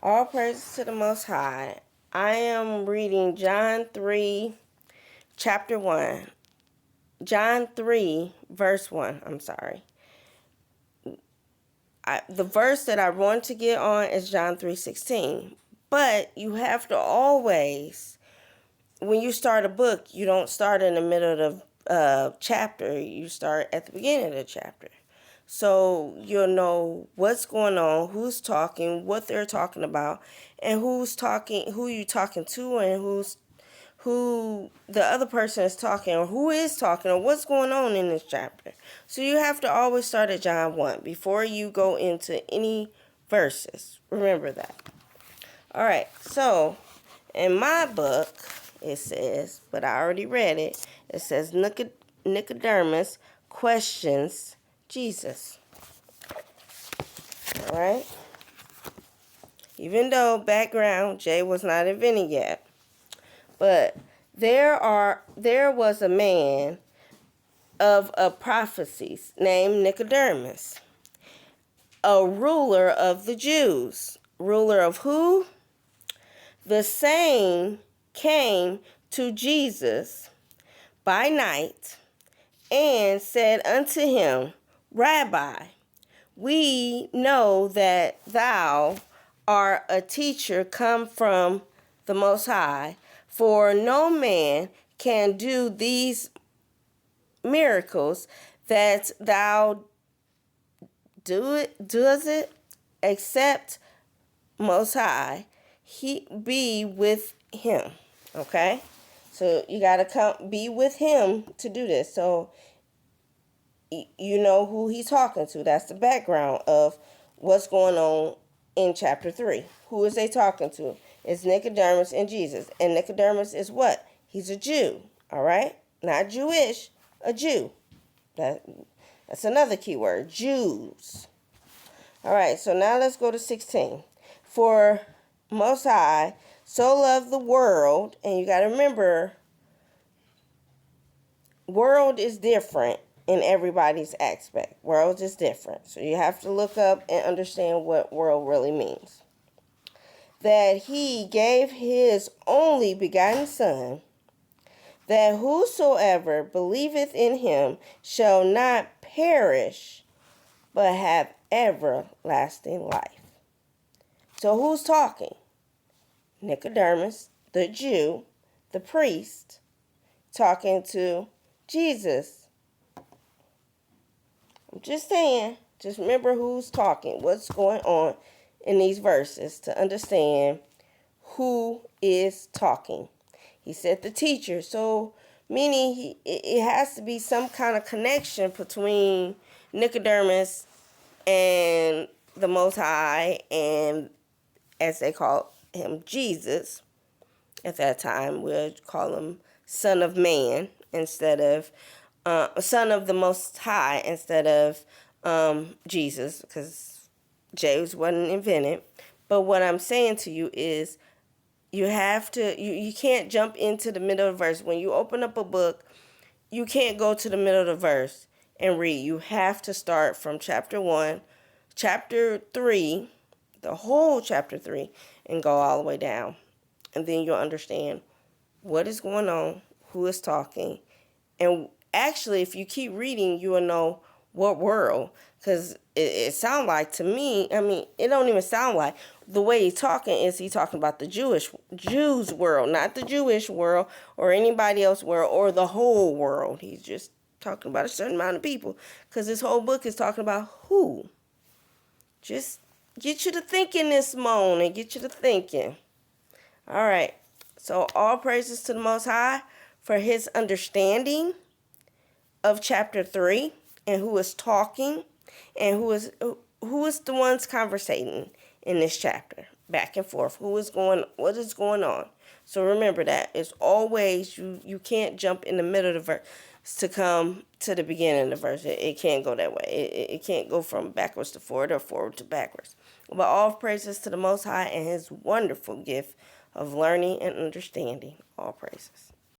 All praises to the Most High. I am reading John 3, chapter 1. John 3, verse 1. I'm sorry. The verse that I want to get on is John 3:16. But you have to always, when you start a book, you don't start in the middle of the chapter. You start at the beginning of the chapter. So you'll know what's going on, who's talking, what they're talking about, and who's talking, who you're talking to, and who the other person is talking, or who is talking, or what's going on in this chapter. So you have to always start at John 1 before you go into any verses. Remember that. All right. So in my book, it says, but I already read it. It says Nicodemus questions Jesus. All right. Even though background J was not invented yet, but there was a man of a prophecies named Nicodemus, a ruler of the Jews. Ruler of who? The same came to Jesus by night and said unto him, Rabbi, we know that thou art a teacher come from the Most High, for no man can do these miracles that thou does it except Most High he be with him. Okay, so you gotta be with him to do this. So you know who he's talking to. That's the background of what's going on in chapter 3. Who is they talking to? It's Nicodemus and Jesus. And Nicodemus is what? He's a Jew. All right? Not Jewish, a Jew. That's another key word. Jews. All right, so now let's go to 16. For Most High so loved the world, and you got to remember, world is different in everybody's aspect. World is different. So you have to look up and understand what world really means. That he gave his only begotten Son, that whosoever believeth in him shall not perish, but have everlasting life. So who's talking? Nicodemus, the Jew, the priest, talking to Jesus. I'm just saying, just remember who's talking, what's going on in these verses to understand who is talking. He said the teacher, so meaning it has to be some kind of connection between Nicodemus and the Most High, and as they call him, Jesus. At that time, we'd call him Son of Man instead of Son of the Most High instead of Jesus, because James wasn't invented. But what I'm saying to you is you have to, you can't jump into the middle of the verse. When you open up a book, you can't go to the middle of the verse and read. You have to start from chapter 1, chapter 3, the whole chapter 3, and go all the way down. And then you'll understand what is going on, who is talking. And actually, if you keep reading, you will know what world. Because it sounds like, to me, I mean, it don't even sound like. The way he's talking is he's talking about the Jews world, not the Jewish world or anybody else world or the whole world. He's just talking about a certain amount of people. Because this whole book is talking about who. Just get you to thinking this morning. Get you to thinking. All right. So all praises to the Most High for his understanding of chapter 3 and who is talking and who is the ones conversating in this chapter, back and forth. What is going on? So remember that it's always you can't jump in the middle of the verse to come to the beginning of the verse. It can't go that way. It can't go from backwards to forward or forward to backwards. But all praises to the Most High and his wonderful gift of learning and understanding. All praises.